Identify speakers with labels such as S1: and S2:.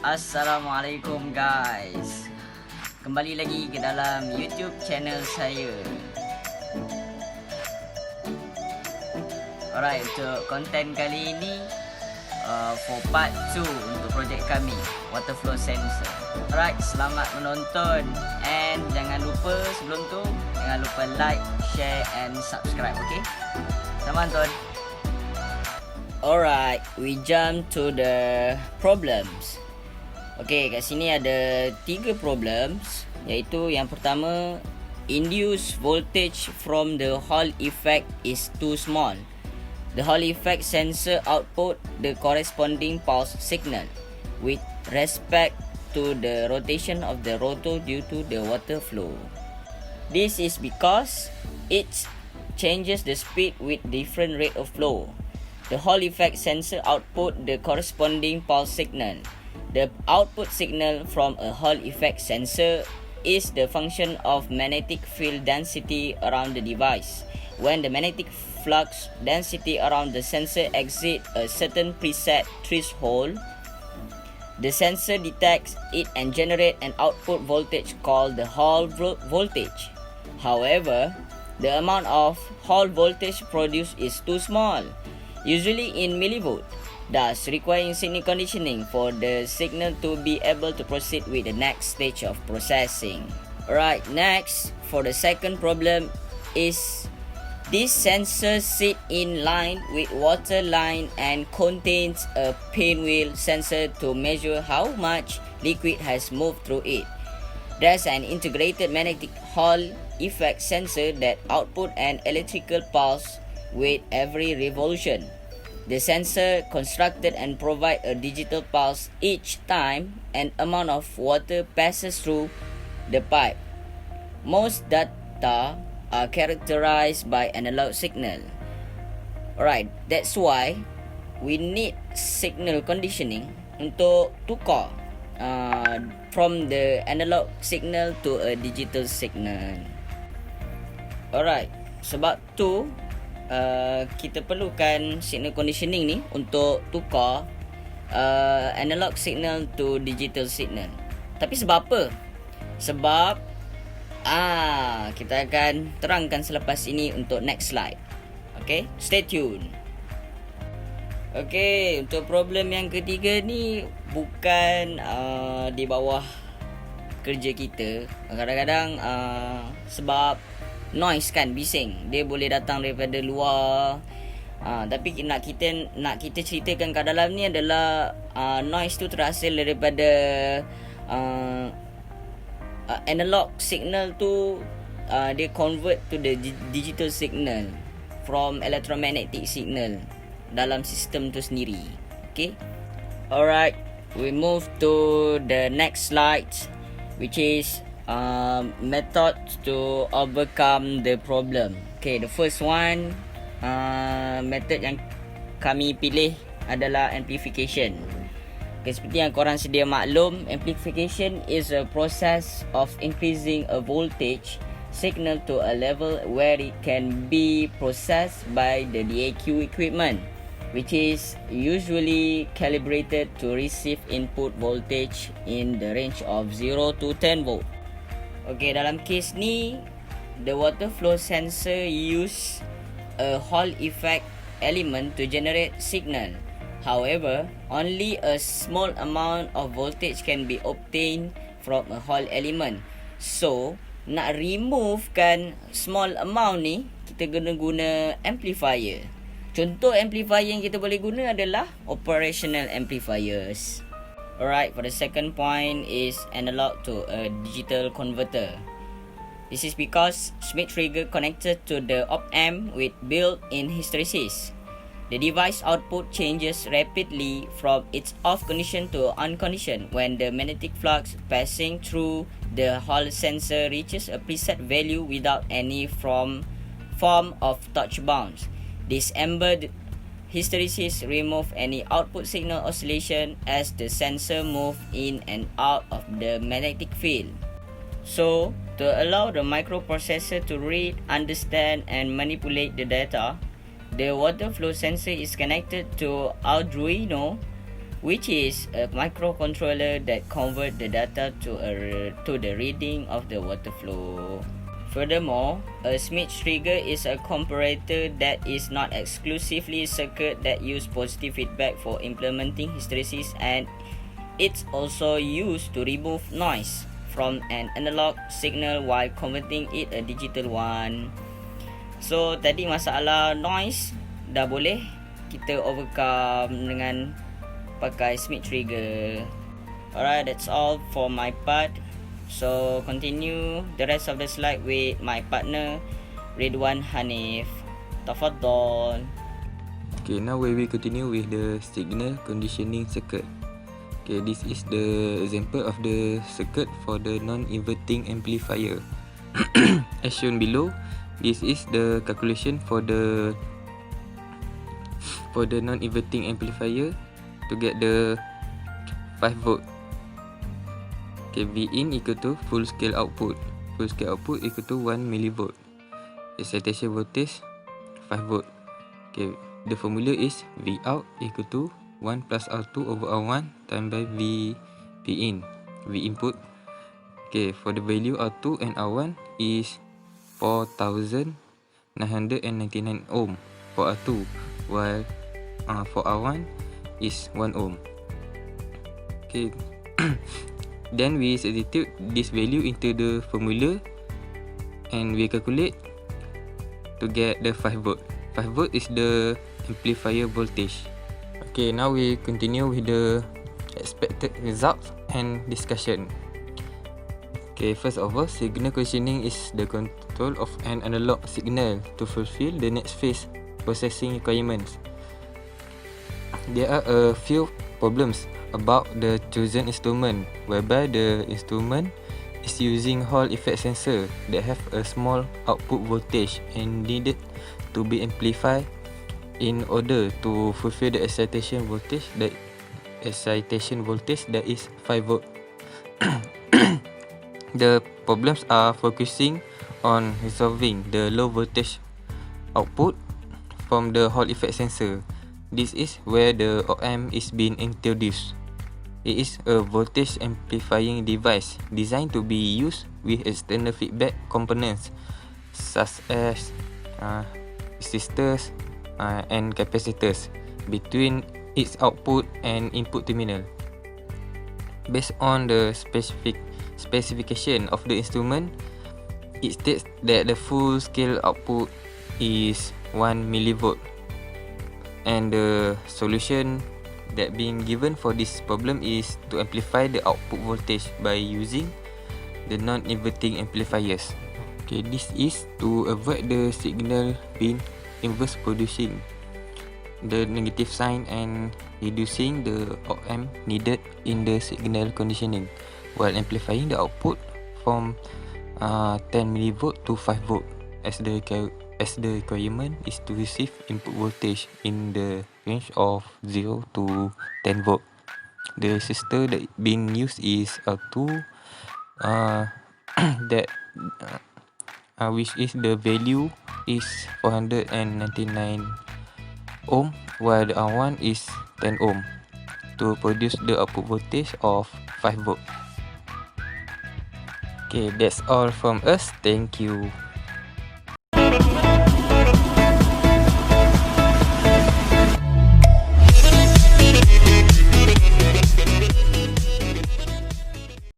S1: Assalamualaikum guys. Kembali lagi ke dalam YouTube channel saya. Alright, untuk konten kali ini for part 2 untuk projek kami water flow sensor. Alright, selamat menonton and jangan lupa sebelum tu jangan lupa like, share and subscribe, okay? Selamat menonton. Alright, we jump to the problems. Okay, kat sini ada 3 problems, iaitu yang pertama, induced voltage from the Hall effect is too small. The Hall effect sensor output the corresponding pulse signal with respect to the rotation of the rotor due to the water flow. This is because it changes the speed with different rate of flow. The Hall effect sensor output the corresponding pulse signal. The output signal from a Hall effect sensor is the function of magnetic field density around the device. When the magnetic flux density around the sensor exceeds a certain preset threshold, the sensor detects it and generates an output voltage called the Hall voltage. However, the amount of Hall voltage produced is too small, usually in millivolt, thus requiring signal conditioning for the signal to be able to proceed with the next stage of processing. Alright, next, for the second problem is this sensor sit in line with water line and contains a pinwheel sensor to measure how much liquid has moved through it. There's an integrated magnetic Hall effect sensor that output an electrical pulse with every revolution. The sensor constructed and provide a digital pulse each time an amount of water passes through the pipe. Most data are characterized by analog signal. Alright, that's why we need signal conditioning untuk tukar from the analog signal to a digital signal. Alright, sebab tu kita perlukan signal conditioning ni untuk tukar analog signal to digital signal. Tapi sebab apa? Sebab kita akan terangkan selepas ini untuk next slide. Okay, stay tune. Okay, untuk problem yang ketiga ni bukan di bawah kerja kita. Kadang-kadang sebab noise kan, bising, dia boleh datang daripada luar. Tapi nak kita ceritakan kat dalam ni adalah noise tu terhasil daripada analog signal tu dia convert to the digital signal from electromagnetic signal dalam sistem tu sendiri. Okay, alright, we move to the next slide, which is method to overcome the problem. Okay, the first one, method yang kami pilih adalah amplification. Okay, seperti yang korang sedia maklum, amplification is a process of increasing a voltage signal to a level where it can be processed by the DAQ equipment, which is usually calibrated to receive input voltage in the range of 0 to 10 volt. Okay, dalam kes ni, the water flow sensor use a Hall effect element to generate signal. However, only a small amount of voltage can be obtained from a Hall element. So, nak remove kan small amount ni, kita guna amplifier. Contoh amplifier yang kita boleh guna adalah operational amplifiers. Alright, for the second point is analog to a digital converter. This is because Schmitt trigger connected to the op-amp with built-in hysteresis. The device output changes rapidly from its off condition to on condition when the magnetic flux passing through the Hall sensor reaches a preset value without any form of touch bounce. This embedded hysteresis remove any output signal oscillation as the sensor move in and out of the magnetic field. So, to allow the microprocessor to read, understand and manipulate the data, the water flow sensor is connected to Arduino which is a microcontroller that convert the data to the reading of the water flow. Furthermore, a Smith trigger is a comparator that is not exclusively circuit that use positive feedback for implementing hysteresis, and it's also used to remove noise from an analog signal while converting it a digital one. So tadi masalah noise dah boleh kita overcome dengan pakai Smith trigger. Alright, that's all for my part. So continue the rest of the slide with my partner Ridwan Hanif. Tafaddal.
S2: Okay, now we will continue with the signal conditioning circuit. Okay, this is the example of the circuit for the non-inverting amplifier. As shown below, this is the calculation for the non-inverting amplifier to get the 5 volt. Okay, V in equal to full scale output. Full scale output equal to 1 millivolt. Excitation voltage 5 volt. Okay, the formula is V out equal to 1 plus R2 over R1 times by V in. V input. Okay, for the value R2 and R1 is 4999 ohm for R2, while for R1 is 1 ohm. Okay. Then we substitute this value into the formula and we calculate to get the 5 volt. 5 volt is the amplifier voltage. Okay, now we continue with the expected results and discussion. Okay, first of all, signal conditioning is the control of an analog signal to fulfill the next phase processing requirements. There are a few problems about the chosen instrument, whereby the instrument is using Hall effect sensor that have a small output voltage and needed to be amplified in order to fulfill the excitation voltage that is 5 volt. The problems are focusing on resolving the low voltage output from the Hall effect sensor. This is where the op-amp is being introduced. It is a voltage amplifying device designed to be used with external feedback components such as resistors and capacitors between its output and input terminal. Based on the specification of the instrument, it states that the full scale output is 1 millivolt, and the solution that being given for this problem is to amplify the output voltage by using the non-inverting amplifiers. Okay, this is to avoid the signal being inverse, producing the negative sign and reducing the op-amp needed in the signal conditioning, while amplifying the output from 10 millivolt to 5 volt as the requirement is to receive input voltage in the range of 0 to 10 volt. The resistor that being used is R2 that which is the value is 499 ohm, while the R1 is 10 ohm to produce the output voltage of 5 volt. Okay, that's all from us. Thank you.